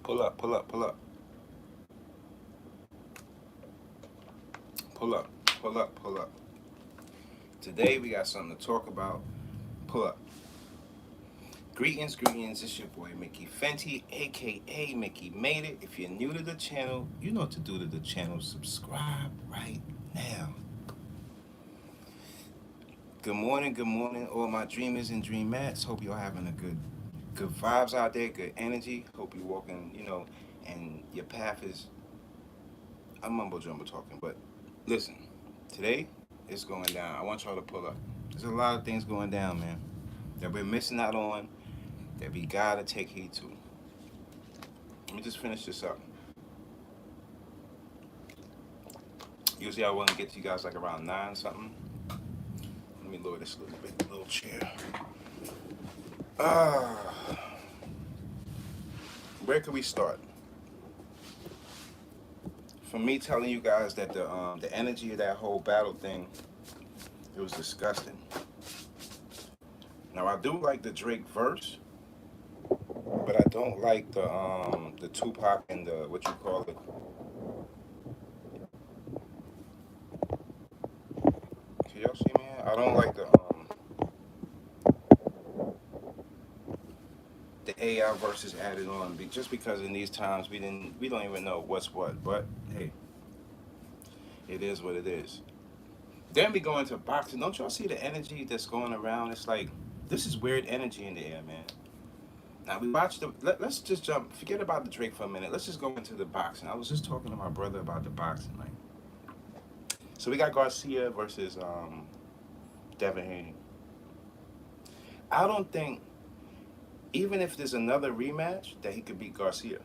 Pull up, pull up, pull up, pull up, pull up, pull up. Today we got something to talk about. Pull up. Greetings, greetings. It's your boy Mickey Fenty, aka Mickey Made It. If you're new to the channel, you know what to do to the channel. Subscribe right now. Good morning, all my dreamers and dreamettes. Hope y'all having a good vibes out there, good energy. Hope you're walking, and your path is. I'm mumbo jumbo talking, but listen, today it's going down. I want y'all to pull up. There's a lot of things going down, man, that we're missing out on, that we gotta take heed to. Let me just finish this up. Usually I want to get to you guys like around 9 something. Let me lower this a little bit, little chair. Ah, where can we start? For me telling you guys that the energy of that whole battle thing, it was disgusting. Now I do like the Drake verse, but I don't like the Tupac and the what you call it. Can y'all see, man? I don't like the AI verses added on, just because in these times we don't even know what's what. But hey, it is what it is. Then we go into boxing. Don't y'all see the energy that's going around? It's like this is weird energy in the air, man. Now we watched the. Let's just jump. Forget about the Drake for a minute. Let's just go into the boxing. I was just talking to my brother about the boxing, like. So we got Garcia versus Devin Haney. I don't think, even if there's another rematch, that he could beat Garcia.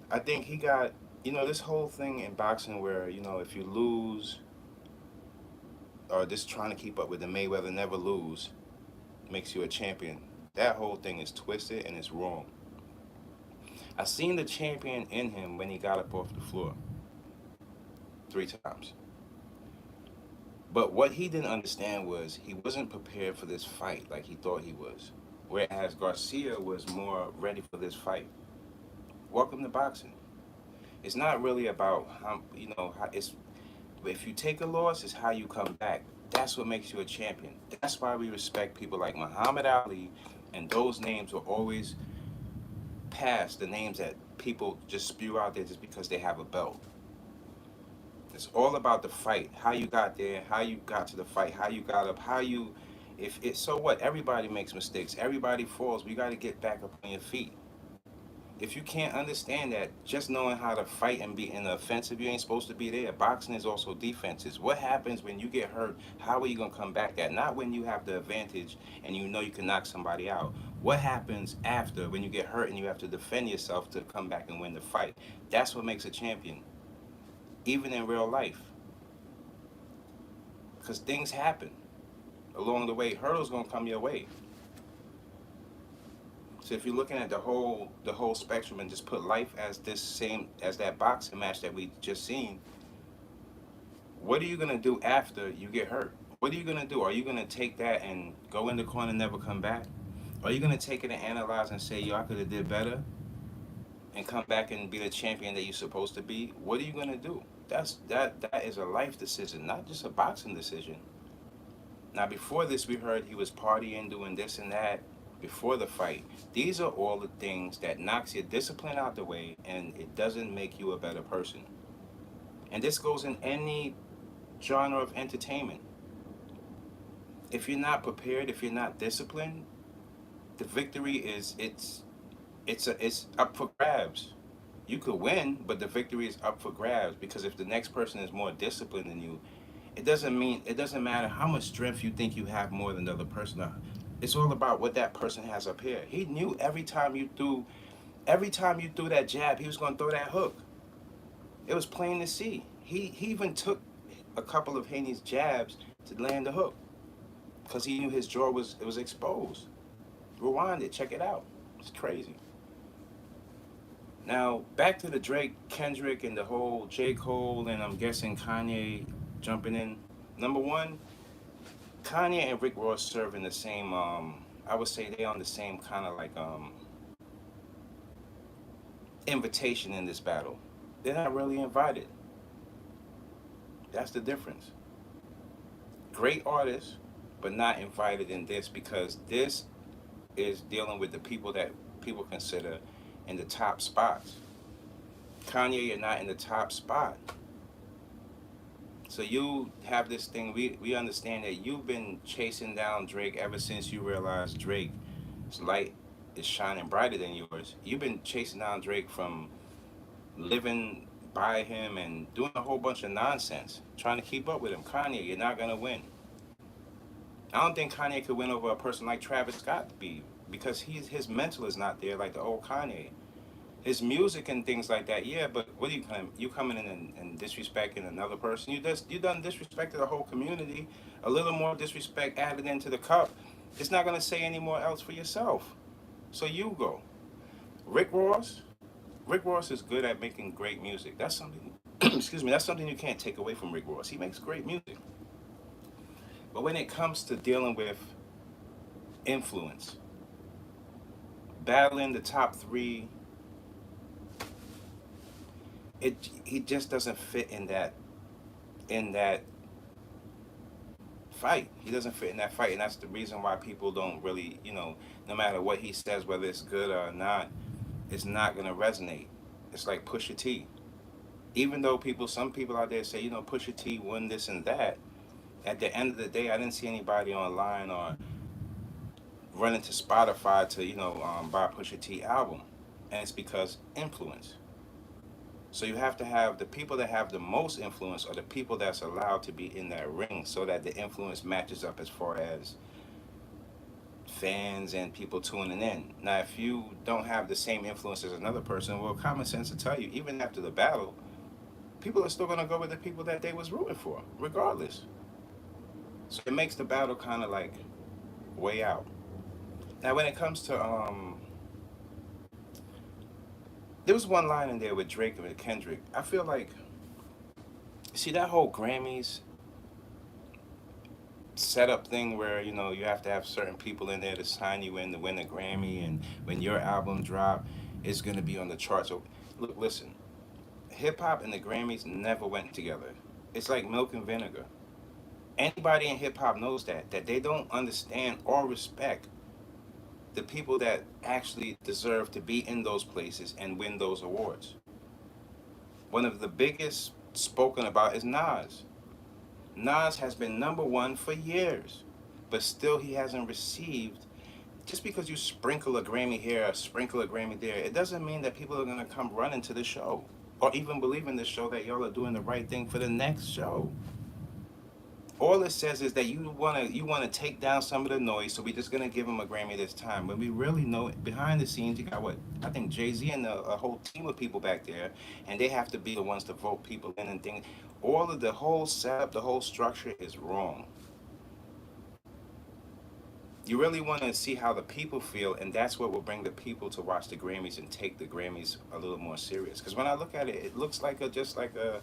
I think he got, this whole thing in boxing where, if you lose or just trying to keep up with the Mayweather never lose makes you a champion. That whole thing is twisted and it's wrong. I seen the champion in him when he got up off the floor 3 times. But what he didn't understand was he wasn't prepared for this fight like he thought he was. Whereas Garcia was more ready for this fight. Welcome to boxing. It's not really about how it's. If you take a loss, it's how you come back. That's what makes you a champion. That's why we respect people like Muhammad Ali, and those names will always pass the names that people just spew out there just because they have a belt. It's all about the fight, how you got there, how you got to the fight, how you got up, how you. If it so what? Everybody makes mistakes. Everybody falls. We got to get back up on your feet. If you can't understand that, just knowing how to fight and be in the offensive, you ain't supposed to be there. Boxing is also defenses. What happens when you get hurt? How are you going to come back at? Not when you have the advantage and you know you can knock somebody out. What happens after when you get hurt and you have to defend yourself to come back and win the fight? That's what makes a champion, even in real life. Because things happen along the way. Hurdles going to come your way. So if you're looking at the whole spectrum and just put life as this same as that boxing match that we just seen, what are you gonna do after you get hurt? What are you gonna do? Are you gonna take that and go in the corner and never come back? Are you gonna take it and analyze and say, yo, I could have did better, and come back and be the champion that you're supposed to be? What are you gonna do? That is a life decision, not just a boxing decision. Now before this, we heard he was partying, doing this and that. Before the fight, these are all the things that knocks your discipline out the way, and it doesn't make you a better person. And this goes in any genre of entertainment. If you're not prepared, if you're not disciplined, the victory is it's up for grabs. You could win, but the victory is up for grabs, because if the next person is more disciplined than you, it doesn't matter how much strength you think you have more than the other person. It's all about what that person has up here. He knew every time you threw that jab, he was going to throw that hook. It was plain to see. He even took a couple of Haney's jabs to land the hook, because he knew his jaw was exposed. Rewind it, check it out. It's crazy. Now back to the Drake, Kendrick, and the whole J. Cole, and I'm guessing Kanye jumping in. Number one, Kanye and Rick Ross serve in the same. I would say they on the same kind of like invitation in this battle. They're not really invited. That's the difference. Great artists, but not invited in this because this is dealing with the people that people consider in the top spots. Kanye, you're not in the top spot. So you have this thing. We understand that you've been chasing down Drake ever since you realized Drake's light is shining brighter than yours. You've been chasing down Drake from living by him and doing a whole bunch of nonsense, trying to keep up with him. Kanye, you're not gonna win. I don't think Kanye could win over a person like Travis Scott to be because his mental is not there like the old Kanye. His music and things like that, yeah. But what are you coming in and disrespecting another person? You done disrespected the whole community. A little more disrespect added into the cup. It's not gonna say any more else for yourself. So you go. Rick Ross. Rick Ross is good at making great music. That's something. Excuse me. That's something you can't take away from Rick Ross. He makes great music. But when it comes to dealing with influence, battling the top three, he just doesn't fit in that fight. He doesn't fit in that fight, and that's the reason why people don't really, no matter what he says, whether it's good or not, it's not gonna resonate. It's like Pusha T. Even though some people out there say, Pusha T won this and that. At the end of the day, I didn't see anybody online or running to Spotify to, buy Pusha T album, and it's because influence. So you have to have the people that have the most influence or the people that's allowed to be in that ring so that the influence matches up as far as fans and people tuning in. Now, if you don't have the same influence as another person, well, common sense will tell you, even after the battle, people are still going to go with the people that they was rooting for, regardless. So it makes the battle kind of like way out. Now, when it comes to, there was one line in there with Drake and with Kendrick. I feel like, see that whole Grammys setup thing where you have to have certain people in there to sign you in to win a Grammy, and when your album drop, it's gonna be on the charts. So look, listen, hip hop and the Grammys never went together. It's like milk and vinegar. Anybody in hip hop knows that they don't understand or respect the people that actually deserve to be in those places and win those awards. One of the biggest spoken about is Nas. Nas has been number one for years, but still he hasn't received. Just because you sprinkle a Grammy here, sprinkle a Grammy there, it doesn't mean that people are gonna come running to the show or even believe in the show that y'all are doing the right thing for the next show. All it says is that you wanna take down some of the noise, so we're just gonna give him a Grammy this time. When we really know it, behind the scenes, you got what I think Jay-Z and a whole team of people back there, and they have to be the ones to vote people in and things. All of the whole setup, the whole structure is wrong. You really want to see how the people feel, and that's what will bring the people to watch the Grammys and take the Grammys a little more serious. Because when I look at it, it looks like just like a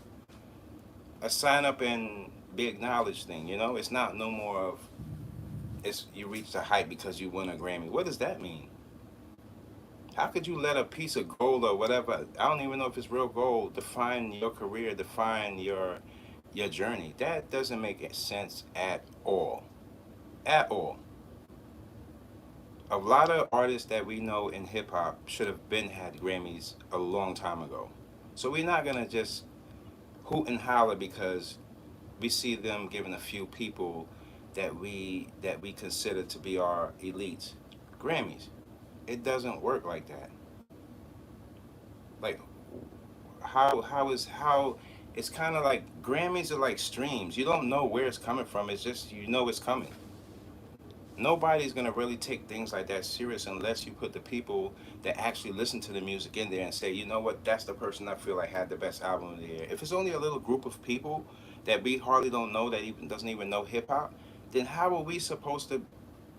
sign up and be acknowledged thing. It's not no more of it's you reach the height because you won a Grammy. What does that mean? How could you let a piece of gold or whatever, I don't even know if it's real gold, define your career, define your journey? That doesn't make sense at all. At all. A lot of artists that we know in hip hop should have been had Grammys a long time ago. So we're not gonna just hoot and holler because we see them giving a few people that we consider to be our elites Grammys. It doesn't work like that. Like how it's kind of like Grammys are like streams. You don't know where it's coming from. It's just it's coming. Nobody's gonna really take things like that serious unless you put the people that actually listen to the music in there and say, you know what, that's the person I feel like had the best album of the year. If it's only a little group of people that we hardly don't know that even doesn't even know hip hop, then how are we supposed to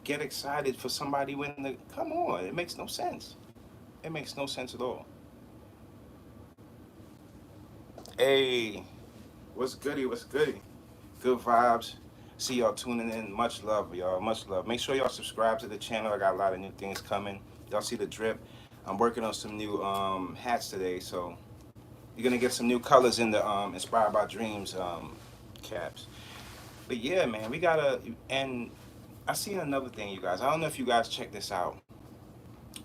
get excited for somebody winning the? Come on, it makes no sense. It makes no sense at all. Hey, what's goody? What's goody? Good vibes. See y'all tuning in. Much love, y'all. Much love. Make sure y'all subscribe to the channel. I got a lot of new things coming. Y'all see the drip. I'm working on some new hats today, so you're gonna get some new colors in the Inspired by Dreams caps. But yeah, man, we gotta. And I seen another thing, you guys. I don't know if you guys check this out.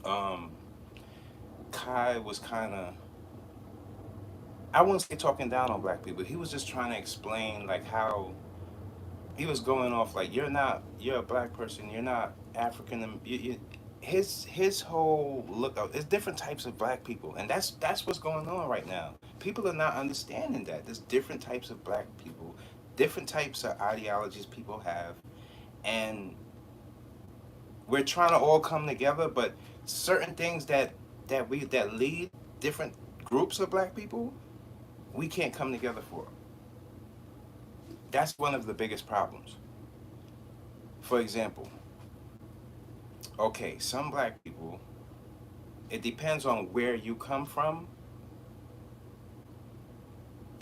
Um, Kai was kind of, I wouldn't say talking down on black people. He was just trying to explain like how he was going off like you're a black person, you're not African. His whole look of it's different types of black people, and that's what's going on right now. People are not understanding that there's different types of black people, different types of ideologies people have, and we're trying to all come together. But certain things that lead different groups of black people, we can't come together for. That's one of the biggest problems. For example, okay, some black people, it depends on where you come from.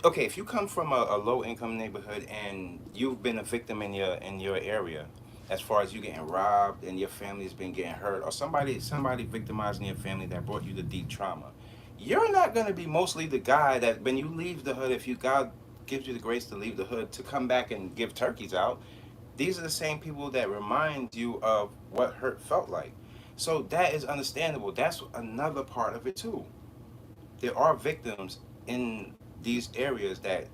Okay, if you come from a low income neighborhood and you've been a victim in your area, as far as you getting robbed and your family's been getting hurt, or somebody victimizing your family that brought you the deep trauma, you're not gonna be mostly the guy that when you leave the hood, if you God gives you the grace to leave the hood to come back and give turkeys out, these are the same people that remind you of what hurt felt like. So that is understandable. That's another part of it too. There are victims in these areas that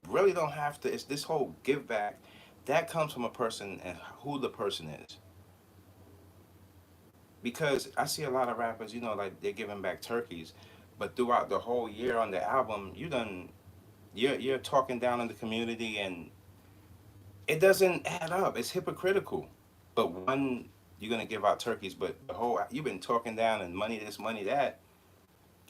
really don't have to. It's this whole give back that comes from a person and who the person is. Because I see a lot of rappers, like they're giving back turkeys, but throughout the whole year on the album, you're talking down in the community, and it doesn't add up. It's hypocritical. But one, you're gonna give out turkeys, but the whole you've been talking down and money this, money that,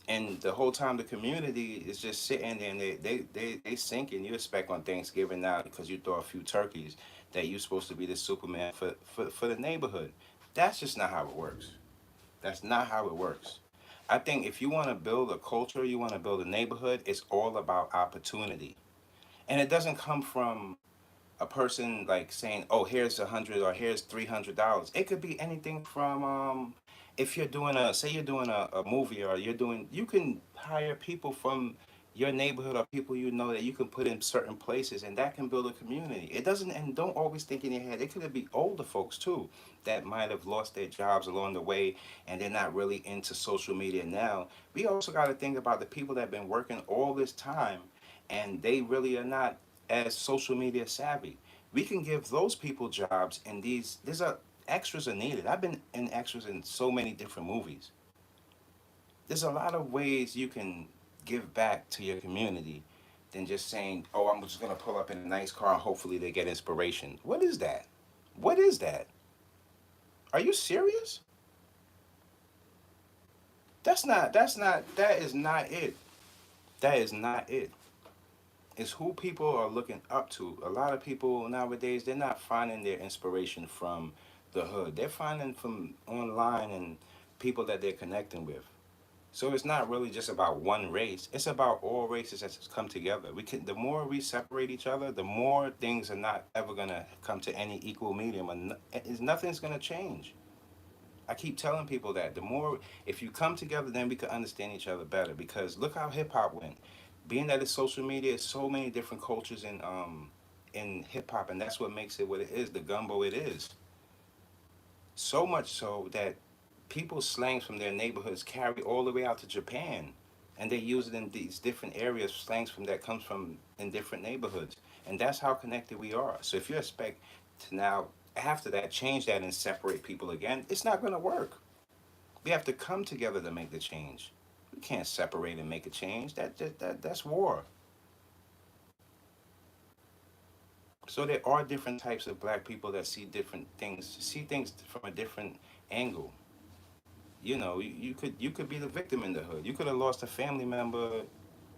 and the whole time the community is just sitting there and they sinking. You expect on Thanksgiving now because you throw a few turkeys that you're supposed to be the Superman for the neighborhood. That's just not how it works. That's not how it works. I think if you want to build a culture, you want to build a neighborhood, it's all about opportunity. And it doesn't come from a person like saying, "Oh, here's 100 or here's $300." It could be anything from if you're doing say you're doing a movie, or you can hire people from your neighborhood or people that you can put in certain places, and that can build a community. It doesn't, and don't always think in your head. It could be older folks too that might have lost their jobs along the way, and they're not really into social media now. We also got to think about the people that have been working all this time, and they really are not as social media savvy. We can give those people jobs, and there's a extras are needed. I've been in extras in so many different movies. There's a lot of ways you can give back to your community than just saying, "Oh, I'm just gonna pull up in a nice car and hopefully they get inspiration." What is that? What is that? Are you serious? That is not it. That is not it. It's who people are looking up to. A lot of people nowadays, they're not finding their inspiration from the hood. They're finding from online and people that they're connecting with. So it's not really just about one race. It's about all races that come together. The more we separate each other, the more things are not ever gonna come to any equal medium, and nothing's gonna change. I keep telling people that the more, if you come together, then we can understand each other better. Because look how hip hop went. Being that it's social media, it's so many different cultures in hip hop, and that's what makes it what it is, the gumbo it is. So much so that people's slangs from their neighborhoods carry all the way out to Japan, and they use it in these different areas. Slangs from that comes from in different neighborhoods, and that's how connected we are. So if you expect to now after that change that and separate people again, it's not going to work. We have to come together to make the change. We can't separate and make a change. That's war. So there are different types of black people that see things from a different angle. You could be the victim in the hood. You could have lost a family member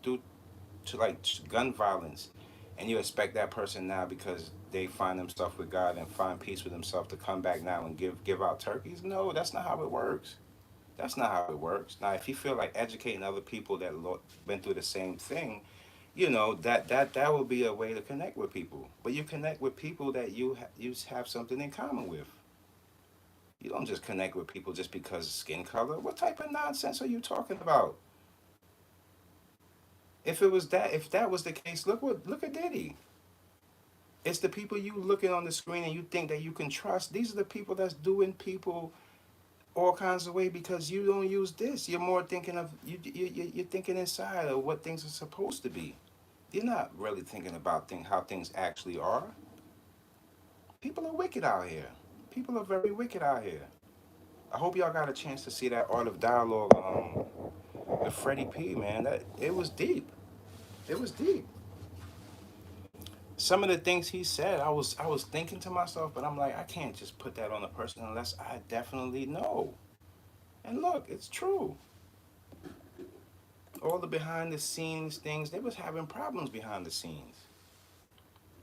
due to like gun violence, and you expect that person now because they find themselves with God and find peace with themselves to come back now and give out turkeys. No, that's not how it works. That's not how it works. Now, if you feel like educating other people that been through the same thing, that will be a way to connect with people. But you connect with people that you have something in common with. You don't don't just connect with people just because of skin color. What type of nonsense are you talking about? If that was the case, look at Diddy. It's the people you looking on the screen and you think that you can trust. These are the people that's doing people all kinds of way because you don't use this. You're more thinking of you're thinking inside of what things are supposed to be. You're not really thinking about how things actually are. People are wicked out here. People are very wicked out here. I hope y'all got a chance to see that Art of Dialogue with Freddie P. Man, that it was deep. It was deep. Some of the things he said, I was thinking to myself, but I'm like, I can't just put that on a person unless I definitely know. And look, it's true. All the behind the scenes things, they was having problems behind the scenes.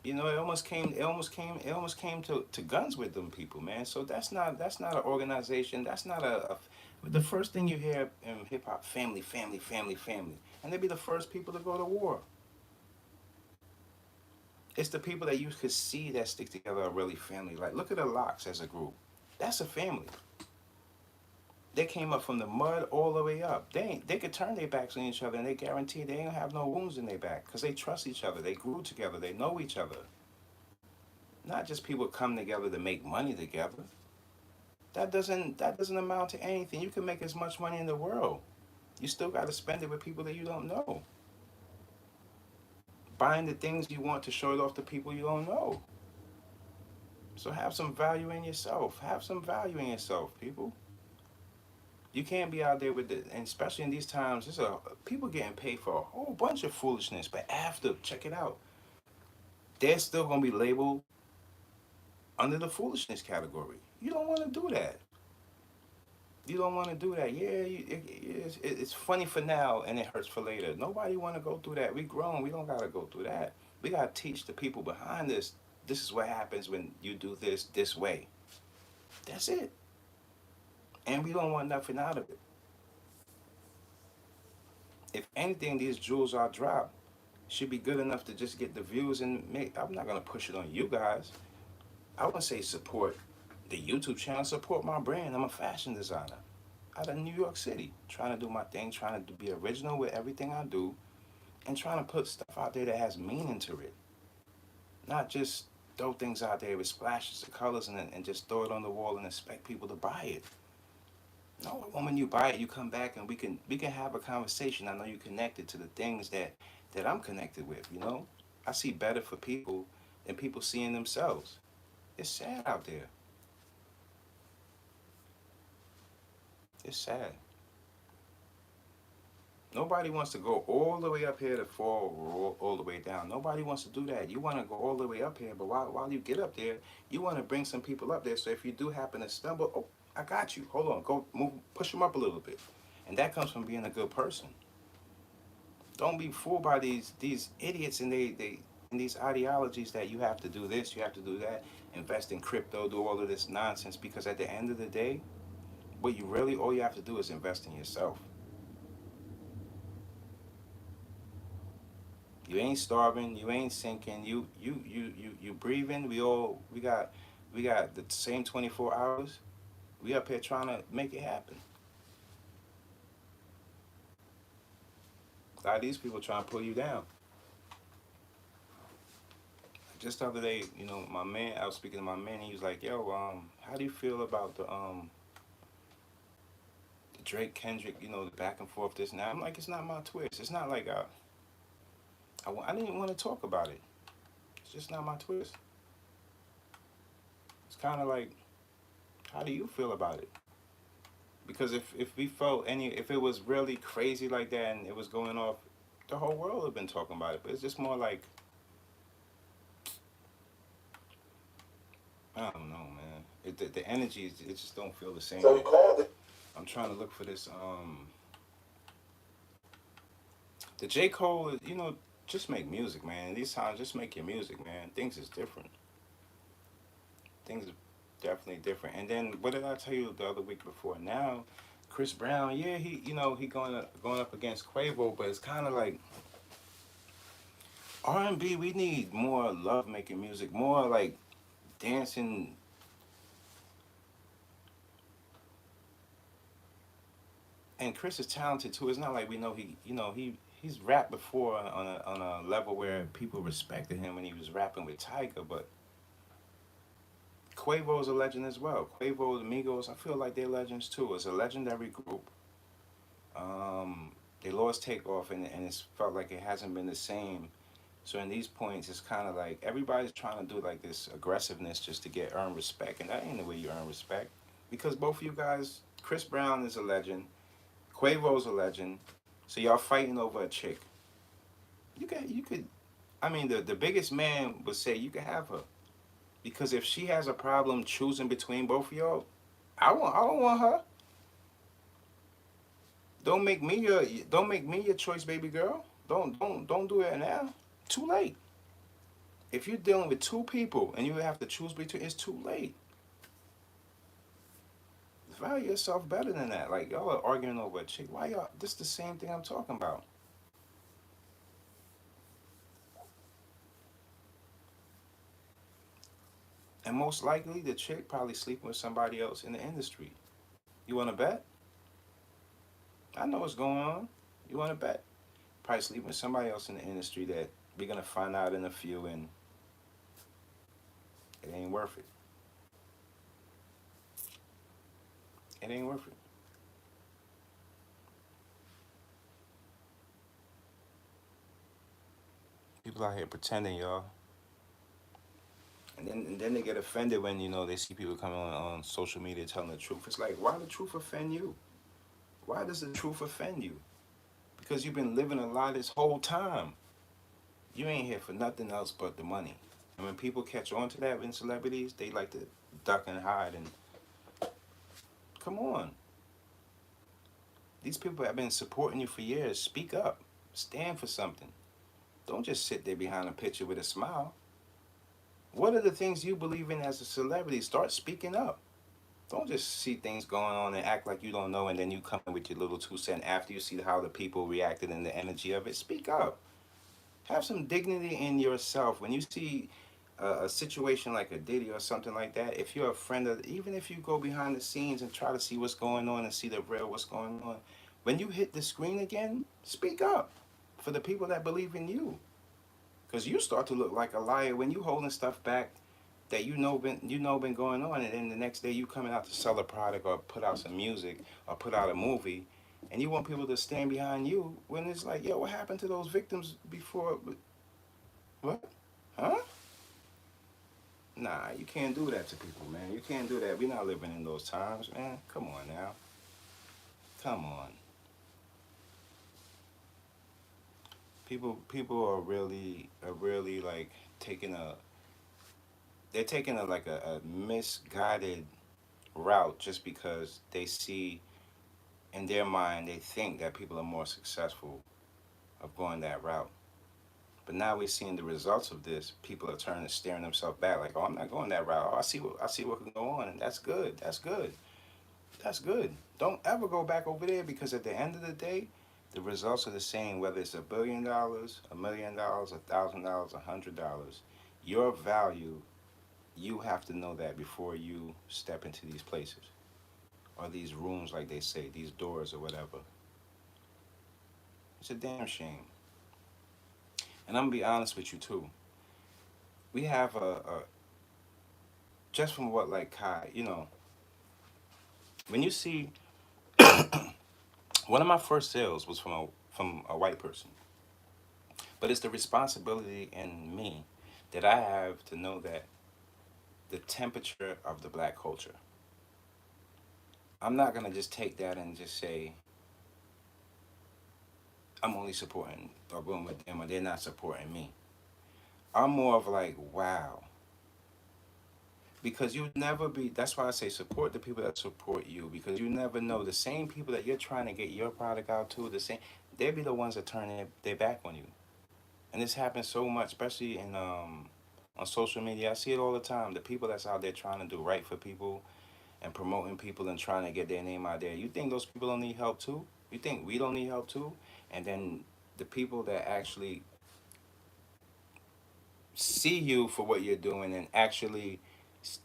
You know, it almost came to guns with them people, man. So that's not an organization. That's not the first thing you hear in hip hop, family, family, family, family, and they'd be the first people to go to war. It's the people that you could see that stick together are really family. Like look at the Locks as a group. That's a family. They came up from the mud all the way up. They could turn their backs on each other and they guarantee they ain't have no wounds in their back because they trust each other. They grew together. They know each other. Not just people come together to make money together. That doesn't amount to anything. You can make as much money in the world. You still got to spend it with people that you don't know. Buying the things you want to show it off to people you don't know. So have some value in yourself. Have some value in yourself, people. You can't be out there with it, and especially in these times, there's people getting paid for a whole bunch of foolishness. But after, check it out, they're still gonna be labeled under the foolishness category. You don't want to do that. You don't want to do that. Yeah, it's funny for now and it hurts for later. Nobody want to go through that. We grown. We don't gotta go through that. We gotta teach the people behind this. This is what happens when you do this way. That's it. And we don't want nothing out of it. If anything, these jewels are dropped should be good enough to just get the views and make. I'm not gonna push it on you guys. I would say support the YouTube channel, support my brand. I'm a fashion designer out of New York City, trying to do my thing, trying to be original with everything I do, and trying to put stuff out there that has meaning to it. Not just throw things out there with splashes of colors and just throw it on the wall and expect people to buy it. No, when you buy it, you come back and we can have a conversation. I know you're connected to the things that I'm connected with. You know, I see better for people than people seeing themselves. It's sad out there. It's sad. Nobody wants to go all the way up here to fall all the way down. Nobody wants to do that. You want to go all the way up here, but while you get up there, you want to bring some people up there. So if you do happen to stumble, oh, I got you. Hold on, go move, push them up a little bit, and that comes from being a good person. Don't be fooled by these idiots and they and these ideologies that you have to do this, you have to do that, invest in crypto, do all of this nonsense. Because at the end of the day, what you really all you have to do is invest in yourself. You ain't starving. You ain't sinking. You breathing. We got the same 24 hours. We up here trying to make it happen. A lot of these people trying to pull you down. Just the other day, my man. I was speaking to my man. He was like, "Yo, how do you feel about the Drake Kendrick? The back and forth this and that." I'm like, it's not my twist. It's not like I didn't want to talk about it. It's just not my twist. It's kind of like, how do you feel about it? Because if we felt if it was really crazy like that and it was going off, the whole world would have been talking about it. But it's just more like, I don't know, man. The energy it just don't feel the same. So called it. I'm trying to look for this. The J Cole, just make music, man. These times, just make your music, man. Things is different. Things are definitely different. And then what did I tell you the other week before? Now, Chris Brown, yeah, he going up against Quavo, but it's kind of like R&B. We need more love making music, more like dancing, and Chris is talented too. It's not like we know he's rapped before on a level where people respected him when he was rapping with Tiger, but Quavo's a legend as well. Quavo, the Migos, I feel like they're legends too. It's a legendary group. Um, they lost Takeoff, and it's felt like it hasn't been the same. So in these points, it's kind of like everybody's trying to do like this aggressiveness just to get earn respect, and that ain't the way you earn respect. Because both of you guys, Chris Brown is a legend, Quavo's a legend, so y'all fighting over a chick. You could. I mean, the biggest man would say you can have her because if she has a problem choosing between both of y'all, I don't want her. Don't make me your choice, baby girl. Don't do it now. Too late. If you're dealing with two people and you have to choose between, it's too late. Value yourself better than that. Like y'all are arguing over a chick. Why y'all? This is the same thing I'm talking about. And most likely, the chick probably sleeping with somebody else in the industry. You want to bet? I know what's going on. You want to bet? Probably sleeping with somebody else in the industry that we're gonna find out in a few, and it ain't worth it. It ain't worth it. People out here pretending, y'all. And then they get offended when they see people coming on social media telling the truth. It's like, why the truth offend you? Why does the truth offend you? Because you've been living a lie this whole time. You ain't here for nothing else but the money. And when people catch on to that in celebrities, they like to duck and hide. And come on, these people have been supporting you for years. Speak up, stand for something. Don't just sit there behind a picture with a smile. What are the things you believe in as a celebrity? Start speaking up. Don't just see things going on and act like you don't know, and then you come in with your little 2 cents after you see how the people reacted and the energy of it. Speak up. Have some dignity in yourself. When you see a situation like a Diddy or something like that, if you're a friend of, even if you go behind the scenes and try to see what's going on and see the real what's going on, when you hit the screen again, speak up for the people that believe in you. Because you start to look like a liar when you holding stuff back that you know been going on, and then the next day you coming out to sell a product or put out some music or put out a movie, and you want people to stand behind you when it's like, yo, what happened to those victims before? What? Huh? Nah, you can't do that to people, man. You can't do that. We're not living in those times, man. Come on now. Come on. People are really like taking a they're taking a like a misguided route just because they see in their mind they think that people are more successful of going that route. But now we're seeing the results of this. People are turning, staring themselves back, like, "Oh, I'm not going that route. Oh, I see what can go on, and that's good. That's good. That's good. Don't ever go back over there because at the end of the day, the results are the same. Whether it's $1 billion, $1 million, $1,000, $100, your value. You have to know that before you step into these places or these rooms, like they say, these doors or whatever. It's a damn shame. And I'm gonna be honest with you too. We have a just from what like Kai, when you see one of my first sales was from a white person, but it's the responsibility in me that I have to know that the temperature of the black culture. I'm not gonna just take that and just say I'm only supporting or going with them or they're not supporting me. I'm more of like, wow, because you never be, that's why I say support the people that support you, because you never know the same people that you're trying to get your product out to, the same, they be the ones that turn their back on you. And this happens so much, especially in on social media. I see it all the time, the people that's out there trying to do right for people and promoting people and trying to get their name out there. You think those people don't need help too? You think we don't need help too? And then the people that actually see you for what you're doing and actually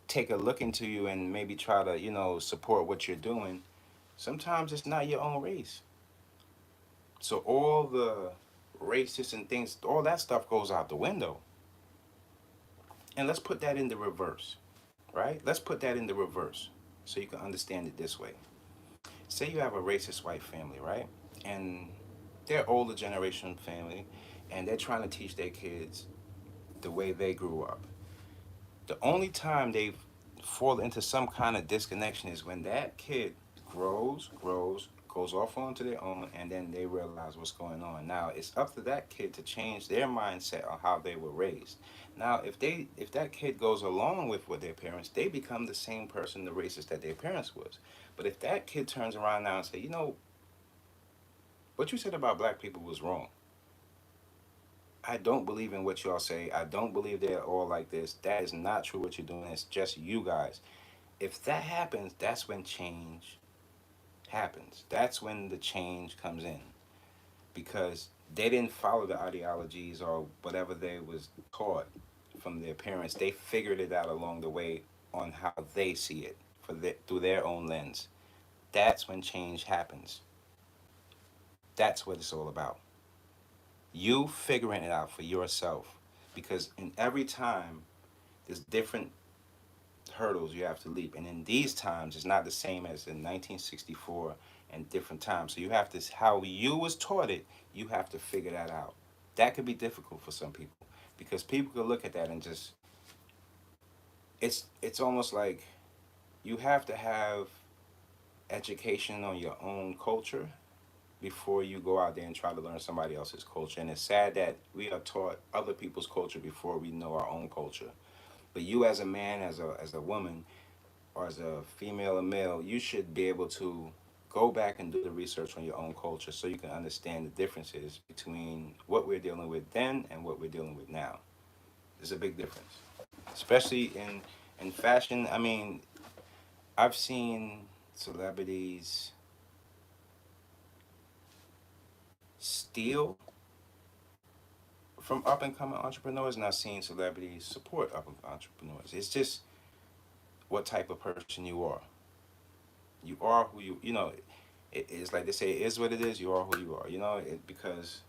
take a look into you and maybe try to support what you're doing, Sometimes it's not your own race. So all the racist and things, all that stuff goes out the window. And let's put that in the reverse, right? Let's put that in the reverse so you can understand it this way. Say you have a racist white family, right? And they're older generation family, and they're trying to teach their kids the way they grew up. The only time they fall into some kind of disconnection is when that kid grows, goes off onto their own, and then they realize what's going on. Now it's up to that kid to change their mindset on how they were raised. Now if that kid goes along with what their parents, they become the same person, the racist that their parents was. But if that kid turns around now and say, you know, what you said about black people was wrong. I don't believe in what y'all say. I don't believe they're all like this. That is not true what you're doing. It's just you guys. If that happens, that's when change happens. That's when the change comes in because they didn't follow the ideologies or whatever they was taught from their parents. They figured it out along the way on how they see it through their own lens. That's when change happens. That's what it's all about. You figuring it out for yourself because in every time there's different hurdles you have to leap. And in these times, it's not the same as in 1964 and different times. So you have to, how you was taught it, you have to figure that out. That could be difficult for some people because people could look at that and just, it's almost like you have to have education on your own culture before you go out there and try to learn somebody else's culture. And it's sad that we are taught other people's culture before we know our own culture. But you as a man, as a woman, or as a female or male, you should be able to go back and do the research on your own culture so you can understand the differences between what we're dealing with then and what we're dealing with now. There's a big difference, especially in fashion. I mean, I've seen celebrities steal from up and coming entrepreneurs, and I've seen celebrities support up and coming entrepreneurs. It's just what type of person you are. You are who you know. It's like they say, it is what it is. You are who you are. You know, because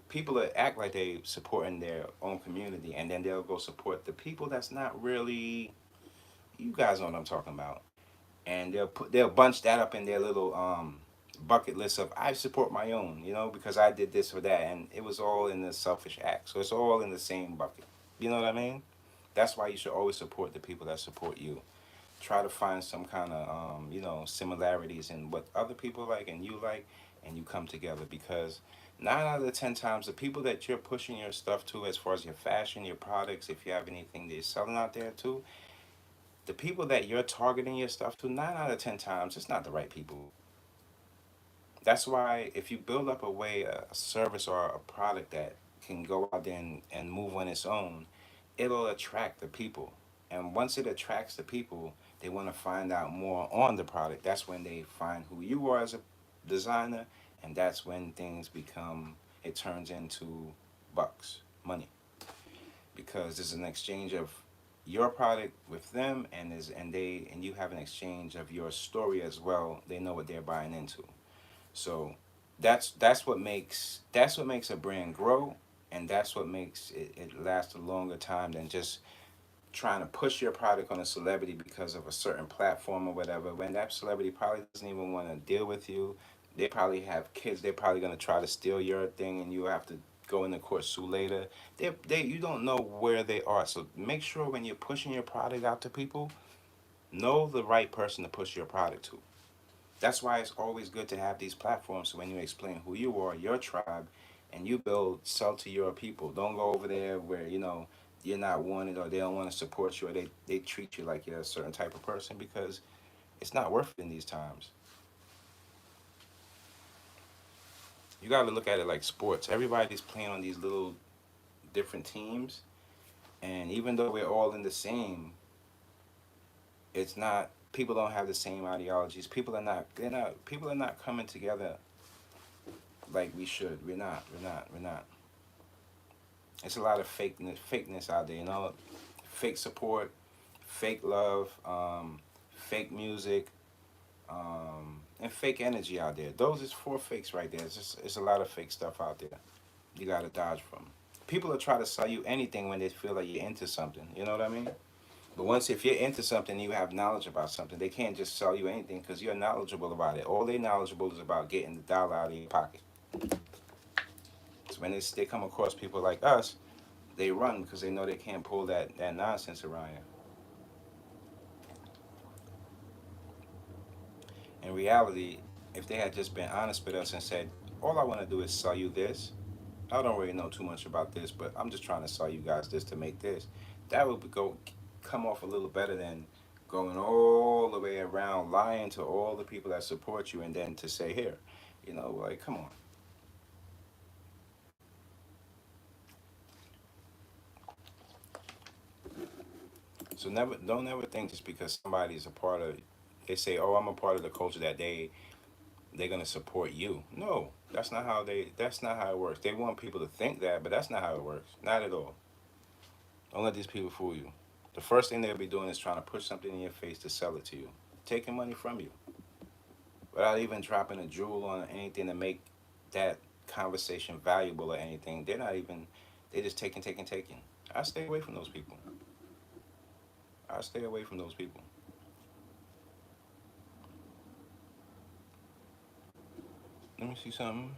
people that act like they supporting their own community, and then they'll go support the people that's not really. You guys know what I'm talking about, and they'll bunch that up in their little bucket list of I support my own. You know, because I did this or that, and it was all in the selfish act. So it's all in the same bucket. You know what I mean? That's why you should always support the people that support you. Try to find some kind of similarities in what other people like and you like, and you come together because 9 out of the 10 times the people that you're pushing your stuff to, as far as your fashion, your products, if you have anything that you're selling out there too, the people that you're targeting your stuff to, 9 out of 10 times it's not the right people. That's why if you build up a way, a service or a product that can go out there and move on its own, it'll attract the people. And once it attracts the people, they want to find out more on the product. That's when they find who you are as a designer, and that's when things become, it turns into bucks, money, because there's an exchange of your product with them, and you have an exchange of your story as well. They know what they're buying into. So that's what makes a brand grow, and that's what makes it last a longer time than just trying to push your product on a celebrity because of a certain platform or whatever. When that celebrity probably doesn't even want to deal with you, they probably have kids. They're probably gonna try to steal your thing, and you have to go into court sue later. You don't know where they are. So make sure when you're pushing your product out to people, know the right person to push your product to. That's why it's always good to have these platforms. So when you explain who you are, your tribe, and you sell to your people. Don't go over there where you're not wanted, or they don't want to support you, or they treat you like you're a certain type of person, because it's not worth it in these times. You got to look at it like sports. Everybody's playing on these little different teams, and even though we're all in the same, it's not. People don't have the same ideologies. People are not. They're not. People are not coming together like we should. We're not. We're not. We're not. It's a lot of fakeness out there. Fake support, fake love, fake music, and fake energy out there. Those is four fakes right there. It's a lot of fake stuff out there. You gotta dodge from. People will try to sell you anything when they feel like you're into something. You know what I mean? But once if you're into something, you have knowledge about something. They can't just sell you anything because you're knowledgeable about it. All they knowledgeable is about getting the dollar out of your pocket. So when they come across people like us, they run because they know they can't pull that nonsense around you. In reality, if they had just been honest with us and said, all I want to do is sell you this, I don't really know too much about this, but I'm just trying to sell you guys this to make this, that would go come off a little better than going all the way around lying to all the people that support you and then to say here, like come on. So never don't ever think just because somebody's a part of, they say, oh, I'm a part of the culture, that they're gonna support you. No, that's not how it works. They want people to think that, but that's not how it works. Not at all. Don't let these people fool you. The first thing they'll be doing is trying to push something in your face to sell it to you, taking money from you without even dropping a jewel on anything to make that conversation valuable or anything. They're not even. They just taking, taking, taking. I stay away from those people. I stay away from those people. Let me see something.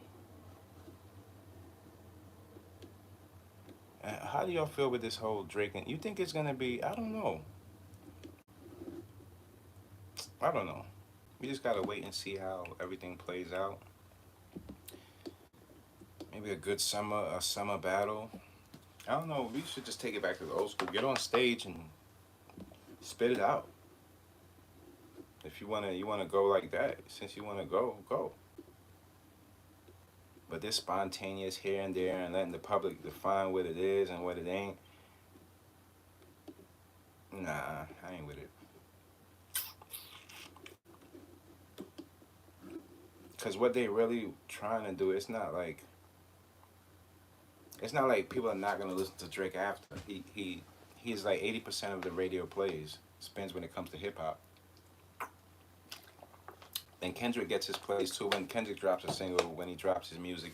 How do y'all feel with this whole Drake? And you think it's gonna be? I don't know. I don't know. We just gotta wait and see how everything plays out. Maybe a summer battle. I don't know. We should just take it back to the old school. Get on stage and spit it out. If you wanna go like that. Since you wanna go, go. But this spontaneous here and there and letting the public define what it is and what it ain't. Nah, I ain't with it. Cause what they really trying to do, it's not like people are not gonna listen to Drake after. He's like 80% of the radio plays spins when it comes to hip hop. And Kendrick gets his plays too. When Kendrick drops a single, when he drops his music,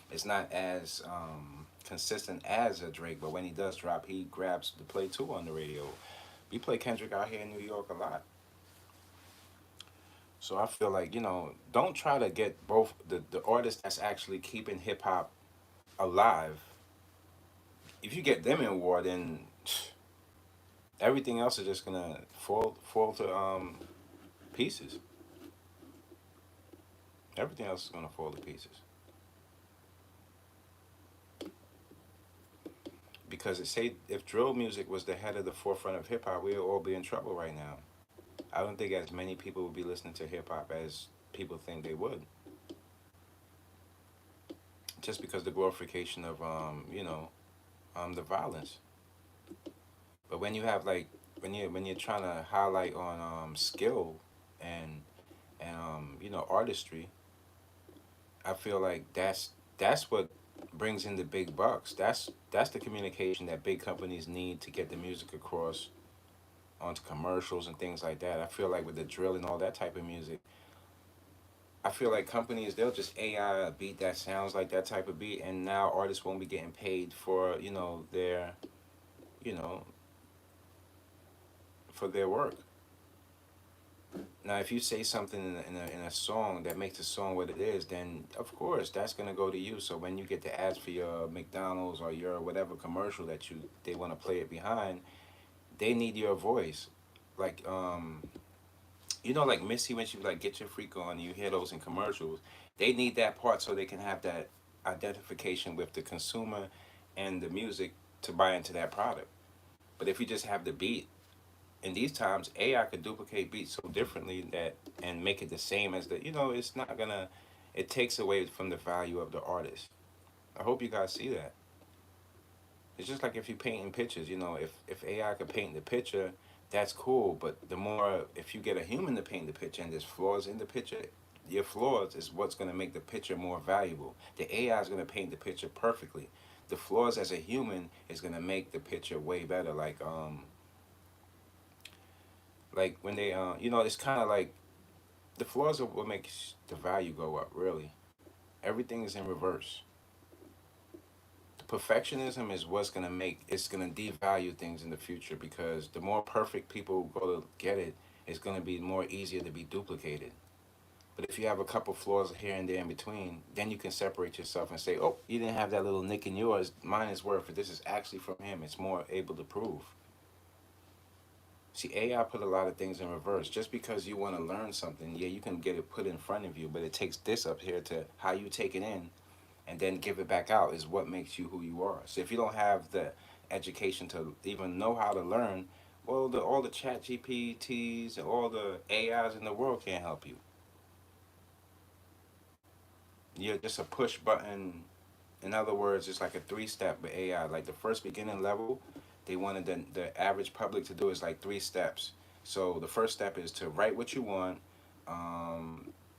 it's not as consistent as a Drake. But when he does drop, he grabs the play too on the radio. We play Kendrick out here in New York a lot. So I feel like, don't try to get both the artist that's actually keeping hip hop alive. If you get them in war, then everything else is just gonna fall to pieces. Everything else is gonna fall to pieces. Because it say if drill music was the head of the forefront of hip hop, we'd all be in trouble right now. I don't think as many people would be listening to hip hop as people think they would. Just because the glorification of the violence. But when you have like when you're trying to highlight on skill and artistry, I feel like that's what brings in the big bucks. That's the communication that big companies need to get the music across onto commercials and things like that. I feel like with the drill and all that type of music, I feel like companies they'll just AI a beat that sounds like that type of beat, and now artists won't be getting paid for their you know for their work. Now, if you say something in a song that makes the song what it is, then of course that's gonna go to you. So when you get the ads for your McDonald's or your whatever commercial that they want to play it behind, they need your voice. Like like Missy when she like get your freak on, you hear those in commercials. They need that part so they can have that identification with the consumer and the music to buy into that product. But if you just have the beat, in these times, AI could duplicate beats so differently that and make it the same as it's not gonna. It takes away from the value of the artist. I hope you guys see that. It's just like if you're painting pictures, if AI could paint the picture, that's cool. But the more if you get a human to paint the picture and there's flaws in the picture, your flaws is what's gonna make the picture more valuable. The AI is gonna paint the picture perfectly. The flaws as a human is gonna make the picture way better. Like when they it's kind of like The flaws are what makes the value go up. Really, everything is in reverse. The perfectionism is what's gonna make it's gonna devalue things in the future because the more perfect people go to get it, it's gonna be more easier to be duplicated. But if you have a couple flaws here and there in between, then you can separate yourself and say, "Oh, you didn't have that little nick in yours. Mine is worth it. This is actually from him. It's more able to prove." See, AI put a lot of things in reverse. Just because you want to learn something, yeah, you can get it put in front of you, but it takes this up here to how you take it in and then give it back out is what makes you who you are. So if you don't have the education to even know how to learn, well, all the chat GPTs and all the AIs in the world can't help you. You're just a push button. In other words, it's like a three-step with AI. Like the first beginning level, they wanted the average public to do is like three steps. So the first step is to write what you want,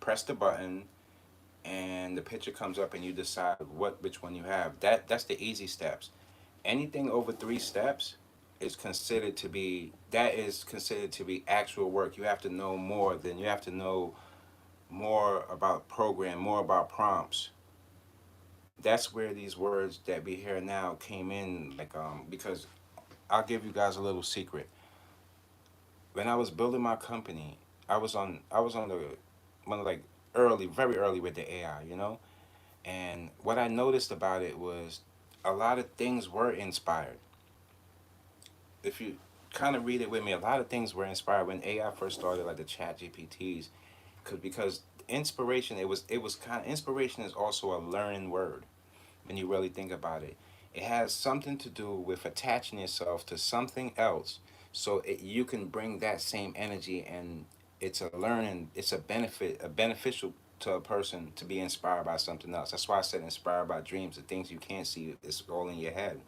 press the button, and the picture comes up, and you decide which one you have. That's the easy steps. Anything over three steps is considered to be actual work. You have to know more. Than you have to know more about program, more about prompts. That's where these words that we hear now came in, like because I'll give you guys a little secret. When I was building my company, I was on the one like early, very early with the AI, and what I noticed about it was a lot of things were inspired. If you kind of read it with me, a lot of things were inspired when AI first started, like the Chat GPTs, because inspiration, it was kind of inspiration is also a learning word when you really think about it. It has something to do with attaching yourself to something else so you can bring that same energy, and it's a benefit, a beneficial to a person to be inspired by something else. That's why I said inspired by dreams, the things you can't see, it's all in your head.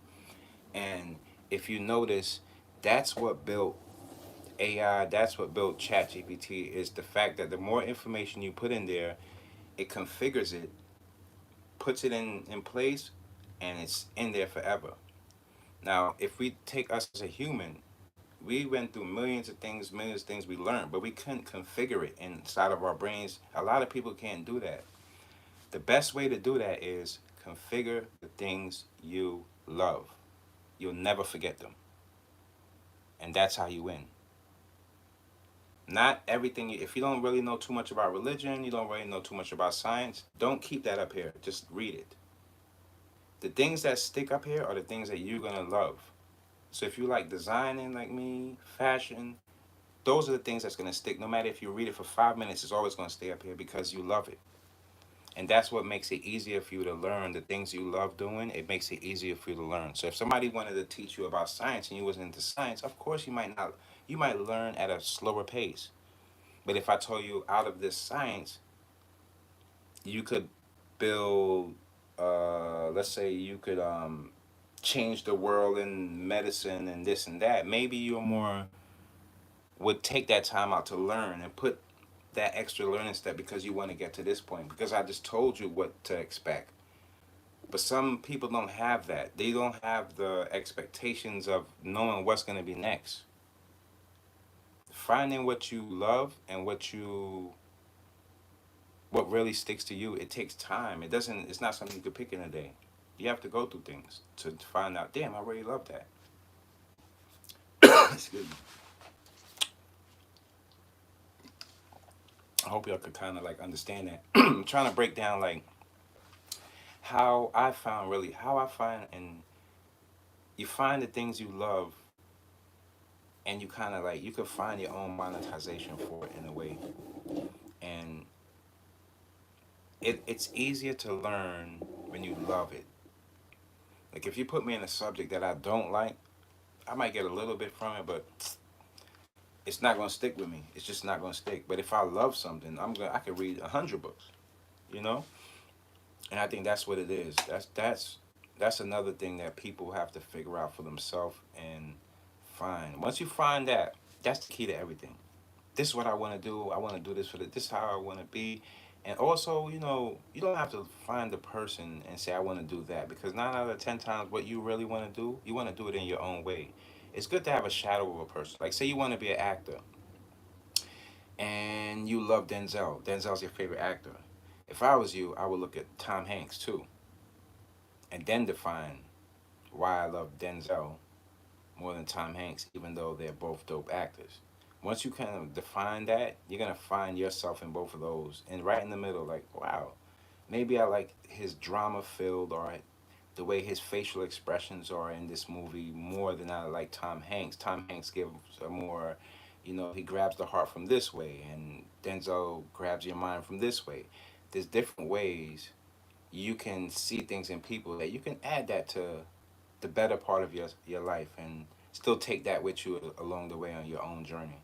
And if you notice, that's what built AI, that's what built ChatGPT is the fact that the more information you put in there, it configures it, puts it in place, and it's in there forever. Now, if we take us as a human, we went through millions of things we learned, but we couldn't configure it inside of our brains. A lot of people can't do that. The best way to do that is configure the things you love. You'll never forget them. And that's how you win. Not everything, if you don't really know too much about religion, you don't really know too much about science, don't keep that up here. Just read it. The things that stick up here are the things that you're going to love. So if you like designing like me, fashion, those are the things that's going to stick. No matter if you read it for 5 minutes, it's always going to stay up here because you love it. And that's what makes it easier for you to learn the things you love doing. It makes it easier for you to learn. So if somebody wanted to teach you about science and you wasn't into science, of course you might not. You might learn at a slower pace. But if I told you out of this science, you could build. Let's say you could change the world in medicine and this and that. Maybe you're more would take that time out to learn and put that extra learning step because you want to get to this point because I just told you what to expect. But some people don't have that. They don't have the expectations of knowing what's going to be next. Finding what you love and what really sticks to you, it takes time. It's not something you could pick in a day. You have to go through things to find out, damn, I really love that. Excuse me. I hope y'all could kind of like understand that. I'm trying to break down like how I find, and you find the things you love, and you kind of like you could find your own monetization for it in a way, and it's easier to learn when you love it. Like if you put me in a subject that I don't like, I might get a little bit from it, but it's not gonna stick with me. It's just not gonna stick. But if I love something, I could read 100 books, you know. And I think that's what it is. That's another thing that people have to figure out for themselves and find. Once you find that, that's the key to everything. This is what I want to do. I want to do this for this is how I want to be. And also, you don't have to find the person and say I want to do that because 9 out of 10 times, what you really want to do, you want to do it in your own way. It's good to have a shadow of a person. Like say you want to be an actor, and you love Denzel. Denzel's your favorite actor. If I was you, I would look at Tom Hanks too, and then define why I love Denzel more than Tom Hanks, even though they're both dope actors. Once you kind of define that, you're gonna find yourself in both of those, and right in the middle, like, wow, maybe I like his drama filled or the way his facial expressions are in this movie more than I like Tom Hanks. Tom Hanks gives a more, he grabs the heart from this way, and Denzel grabs your mind from this way. There's different ways you can see things in people that you can add that to the better part of your life and still take that with you along the way on your own journey.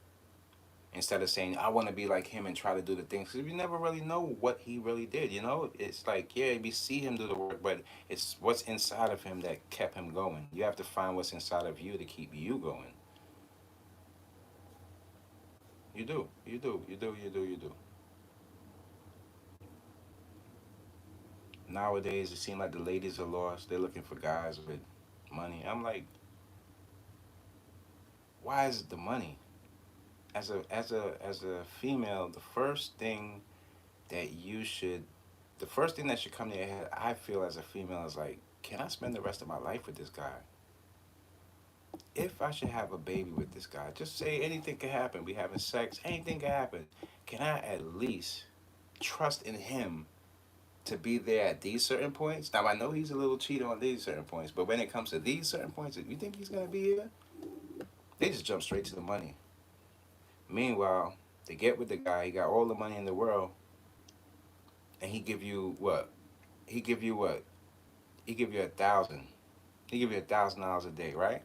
Instead of saying I want to be like him and try to do the things, because you never really know what he really did. It's like, yeah, we see him do the work, but it's what's inside of him that kept him going. You have to find what's inside of you to keep you going. You do. Nowadays it seems like the ladies are lost. They're looking for guys with money. I'm like, why is it the money? As a female, that you should the first thing that should come to your head, I feel as a female, is like, can I spend the rest of my life with this guy? If I should have a baby with this guy, just say anything could happen. We having sex, anything could happen. Can I at least trust in him to be there at these certain points? Now I know he's a little cheater on these certain points, but when it comes to these certain points, you think he's gonna be here? They just jump straight to the money. Meanwhile, they get with the guy. He got all the money in the world, and he give you what? He give you what? He give you 1,000. He give you $1,000 a day, right?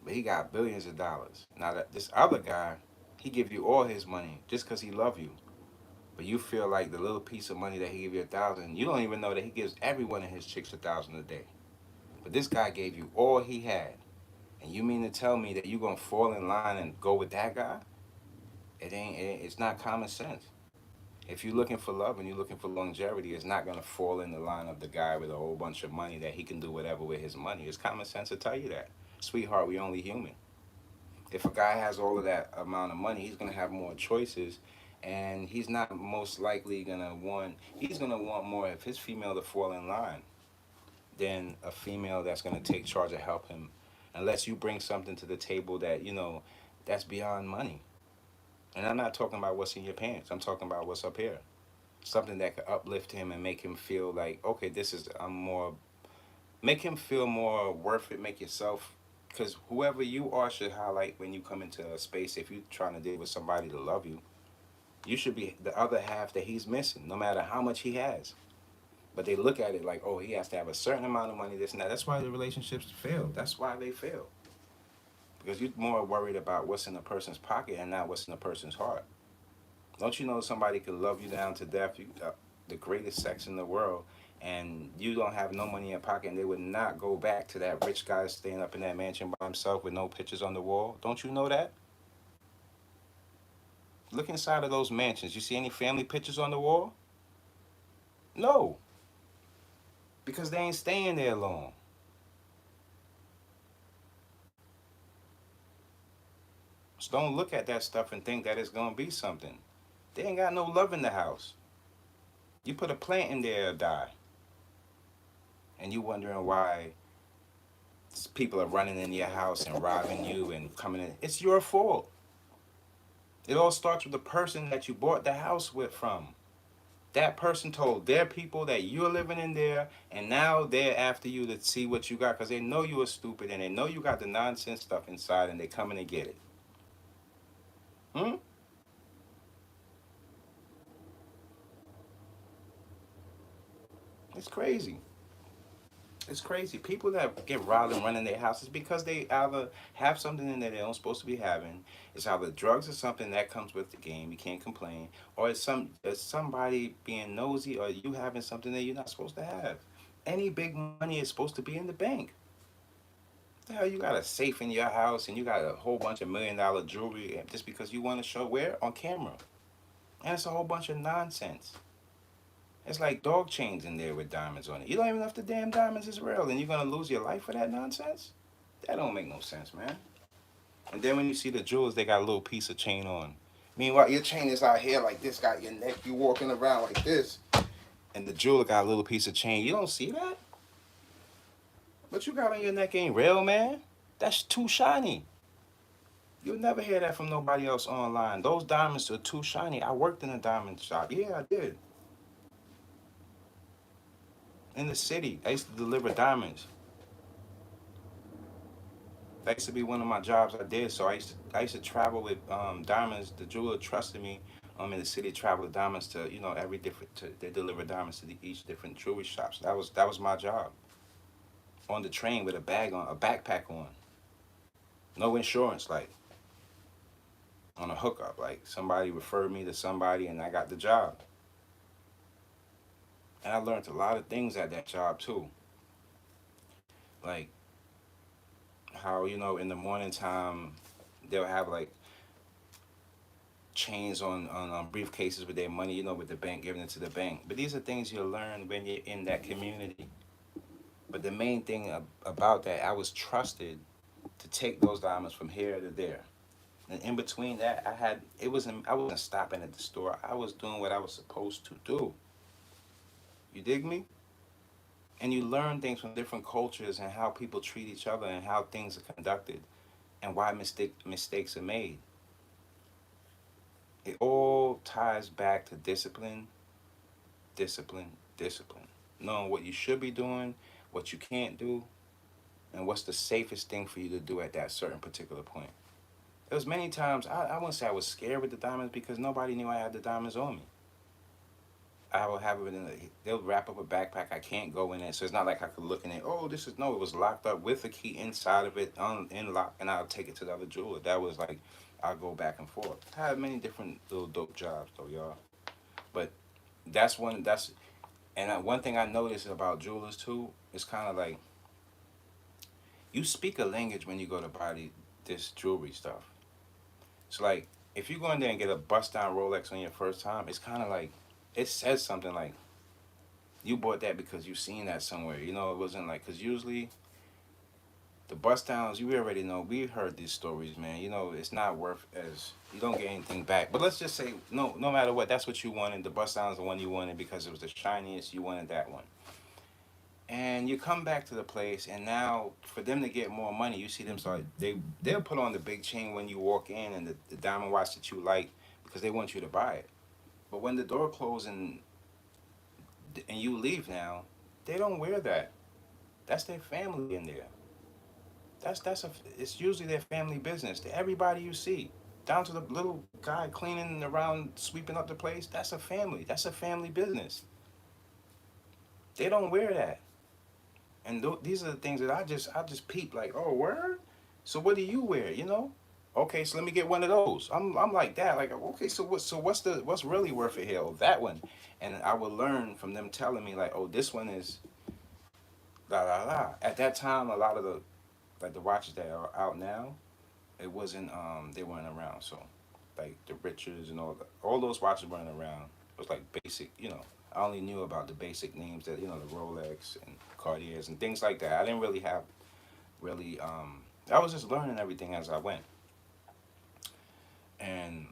But he got billions of dollars. Now that this other guy, he give you all his money just because he love you. But you feel like the little piece of money that he give you 1,000, you don't even know that he gives every one of his chicks 1,000 a day. But this guy gave you all he had, and you mean to tell me that you gonna fall in line and go with that guy? It's not common sense. If you're looking for love and you're looking for longevity, it's not gonna fall in the line of the guy with a whole bunch of money that he can do whatever with his money. It's common sense to tell you that, sweetheart. We only human. If a guy has all of that amount of money, he's gonna have more choices, and he's not most likely gonna want. He's gonna want more of his female to fall in line than a female that's gonna take charge and help him, unless you bring something to the table that that's beyond money. And I'm not talking about what's in your pants. I'm talking about what's up here. Something that could uplift him and make him feel like, okay, this is I'm more. Make him feel more worth it. Make yourself, because whoever you are should highlight when you come into a space. If you're trying to deal with somebody to love you, you should be the other half that he's missing, no matter how much he has. But they look at it like, oh, he has to have a certain amount of money, this and that. That's why the relationships fail. That's why they fail. Because you're more worried about what's in the person's pocket and not what's in the person's heart. Don't you know somebody could love you down to death, the greatest sex in the world, and you don't have no money in your pocket, and they would not go back to that rich guy staying up in that mansion by himself with no pictures on the wall? Don't you know that? Look inside of those mansions. You see any family pictures on the wall? No, because they ain't staying there long. So don't look at that stuff and think that it's gonna be something. They ain't got no love in the house. You put a plant in there, it'll die, and you wondering why people are running in your house and robbing you and coming in. It's your fault. It all starts with the person that you bought the house with from. That person told their people that you're living in there, and now they're after you to see what you got because they know you are stupid and they know you got the nonsense stuff inside, and they coming to get it. Hmm? It's crazy. It's crazy. People that get robbed and run in their houses because they either have something in there they don't supposed to be having. It's either drugs or something that comes with the game. You can't complain, or it's somebody being nosy, or you having something that you're not supposed to have. Any big money is supposed to be in the bank. The hell, you got a safe in your house and you got a whole bunch of $1 million jewelry just because you want to show where on camera, and it's a whole bunch of nonsense. It's like dog chains in there with diamonds on it. You don't even know if the damn diamonds is real, and you're gonna lose your life for that nonsense? That don't make no sense, man. And then when you see the jewels, they got a little piece of chain on. Meanwhile, your chain is out here like this, got your neck, you walking around like this, and the jeweler got a little piece of chain. You don't see that? What you got on your neck ain't real, man. That's too shiny. You'll never hear that from nobody else online. Those diamonds are too shiny. I worked in a diamond shop. Yeah, I did. In the city. I used to deliver diamonds. That used to be one of my jobs I did. So I used to travel with diamonds. The jeweler trusted me in the city, travel with diamonds to, every different they deliver diamonds to each different jewelry shops. That was my job. On the train with a bag on, a backpack on. No insurance, like on a hookup. Like somebody referred me to somebody and I got the job. And I learned a lot of things at that job too. Like how, in the morning time they'll have like chains on briefcases with their money, with the bank, giving it to the bank. But these are things you'll learn when you're in that community. But the main thing about that, I was trusted to take those diamonds from here to there. And in between that, I wasn't stopping at the store. I was doing what I was supposed to do. You dig me? And you learn things from different cultures and how people treat each other and how things are conducted and why mistakes are made. It all ties back to discipline, discipline, discipline. Knowing what you should be doing, what you can't do, and what's the safest thing for you to do at that certain particular point. There was many times I wouldn't say I was scared with the diamonds because nobody knew I had the diamonds on me. I would have it they'll wrap up a backpack. I can't go in it. So it's not like I could look in it. Oh, this is, no, it was locked up with a key inside of it, in lock, and I'll take it to the other jeweler. That was like, I'll go back and forth. I had many different little dope jobs though, y'all. But that's, and one thing I noticed about jewelers too, it's kind of like, you speak a language when you go to buy this jewelry stuff. It's like, if you go in there and get a bust down Rolex on your first time, it's kind of like, it says something like, you bought that because you seen that somewhere. It wasn't like, because usually the bust downs, you already know, we heard these stories, man. It's not worth as, you don't get anything back. But let's just say, no matter what, that's what you wanted. The bust down is the one you wanted because it was the shiniest, you wanted that one. And you come back to the place, and now for them to get more money, you see them start, they'll put on the big chain when you walk in and the diamond watch that you like because they want you to buy it. But when the door closes and you leave now, they don't wear that. That's their family in there. It's usually their family business. To everybody you see, down to the little guy cleaning around, sweeping up the place. That's a family. That's a family business. They don't wear that, and these are the things that I just peep like, oh, word. So what do you wear? Okay, so let me get one of those. I'm like that. Like, okay, what's really worth it here? Oh, that one, and I will learn from them telling me like, oh, this one is la la la. At that time, a lot of the watches that are out now, it wasn't they weren't around. So like the Richards and all those watches weren't around. It was like basic. I only knew about the basic names that the Rolex and Cartiers and things like that. I didn't really have really. I was just learning everything as I went, and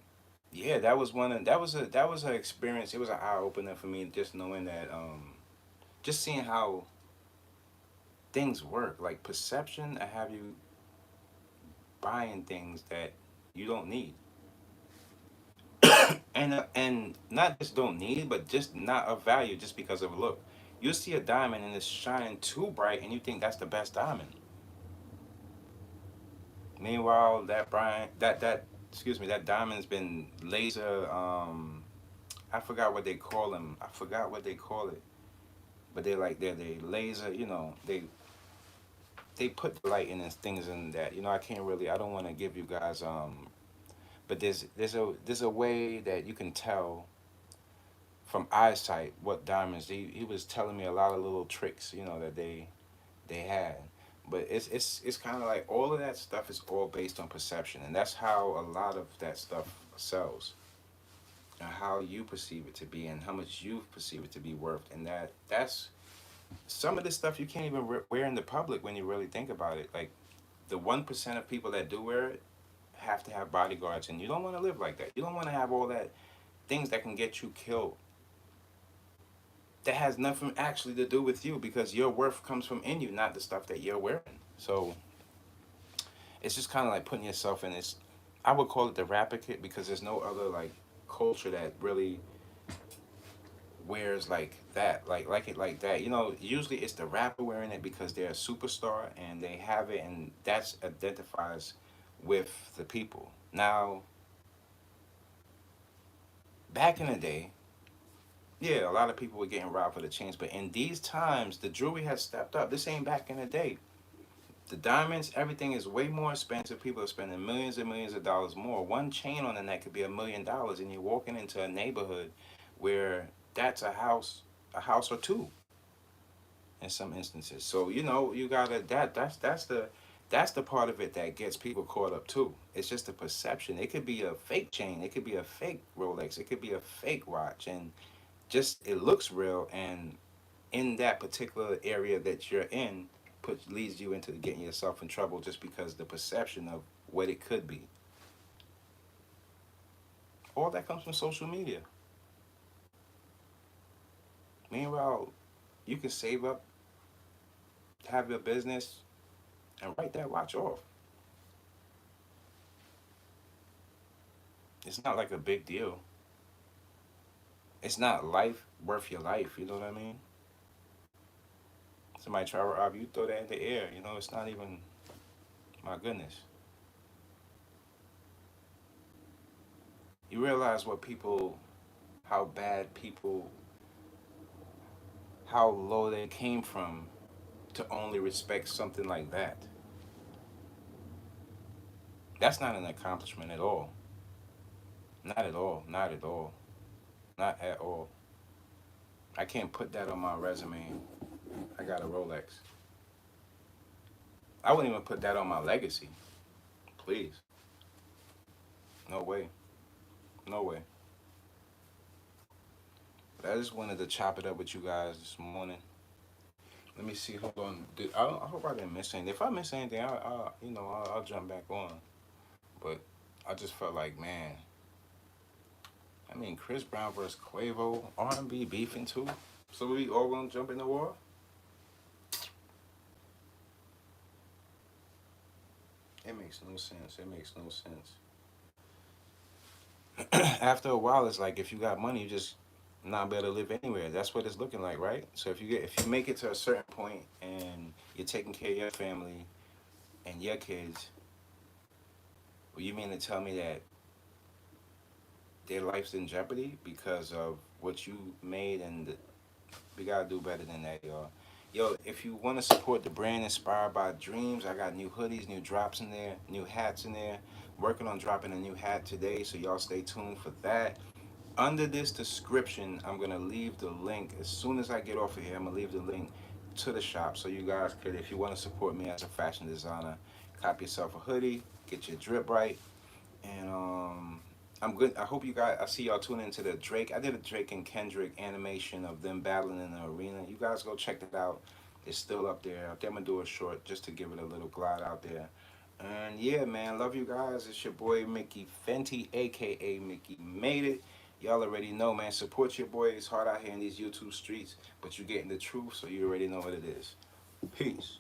yeah, that was an experience. It was an eye opener for me, just knowing that, just seeing how things work, like perception. I have you buying things that you don't need, and not just don't need, but just not of value just because of look. You see a diamond and it's shining too bright, and you think that's the best diamond. Meanwhile, that diamond's been laser. I forgot what they call them. I forgot what they call it, but they laser. They put the light in and things in that. I can't really. I don't want to give you guys. But there's a way that you can tell from eyesight what diamonds. He was telling me a lot of little tricks. That they had. But it's kind of like all of that stuff is all based on perception, and that's how a lot of that stuff sells, and how you perceive it to be, and how much you perceive it to be worth, and that's some of this stuff you can't even wear in the public when you really think about it. Like the 1% of people that do wear it have to have bodyguards, and you don't want to live like that. You don't want to have all that things that can get you killed. That has nothing actually to do with you because your worth comes from in you, not the stuff that you're wearing. So it's just kind of like putting yourself in this. I would call it the rapper kit because there's no other like culture that really wears like that, like it like that. You know, usually it's the rapper wearing it because they're a superstar and they have it, and that's identifies with the people. Now, back in the day, yeah, a lot of people were getting robbed for the chains, but in these times, the jewelry has stepped up. This ain't back in the day. The diamonds, everything is way more expensive. People are spending millions and millions of dollars more. One chain on the neck could be $1 million, and you're walking into a neighborhood where that's a house or two in some instances. So you know you gotta that's the part of it that gets people caught up too. It's just a perception. It could be a fake chain. It could be a fake Rolex. It could be a fake watch, and just it looks real. And in that particular area that you're in, leads you into getting yourself in trouble just because the perception of what it could be. All that comes from social media. Meanwhile, you can save up, have your business, and write that watch off. It's not like a big deal. It's not life worth your life. You know what I mean? Somebody try to rob you, throw that in the air. You know, it's not even. My goodness. You realize what people, how bad people, how low they came from to only respect something like that. That's not an accomplishment at all. Not at all. Not at all. Not at all. I can't put that on my resume. I got a Rolex. I wouldn't even put that on my legacy. Please. No way. No way. But I just wanted to chop it up with you guys this morning. Let me see. Hold on. I hope I didn't miss anything. If I miss anything, I'll jump back on. But I just felt like, man. I mean, Chris Brown versus Quavo, R&B beefing too. So we all gonna jump in the war? It makes no sense. It makes no sense. After a while, it's like if you got money, you just not be able to live anywhere. That's what it's looking like, right? So if you make it to a certain point and you're taking care of your family and your kids, well, you mean to tell me that their life's in jeopardy because of what you made? And we gotta do better than that, y'all. Yo, if you want to support the brand inspired by dreams, I got new hoodies, new drops in there, new hats in there. Working on dropping a new hat today, so y'all stay tuned for that. Under this description, I'm gonna leave the link. As soon as I get off of here, I'm gonna leave the link to the shop so you guys could, if you want to support me as a fashion designer, copy yourself a hoodie, get your drip right, and I'm good. I hope you guys. I see y'all tuning into the Drake. I did a Drake and Kendrick animation of them battling in the arena. You guys go check that out. It's still up there. I think I'm gonna do a short just to give it a little glide out there. And yeah, man, love you guys. It's your boy Mickey Fenty, aka Mickey Made It. Y'all already know, man. Support your boy. It's hard out here in these YouTube streets, but you're getting the truth, so you already know what it is. Peace.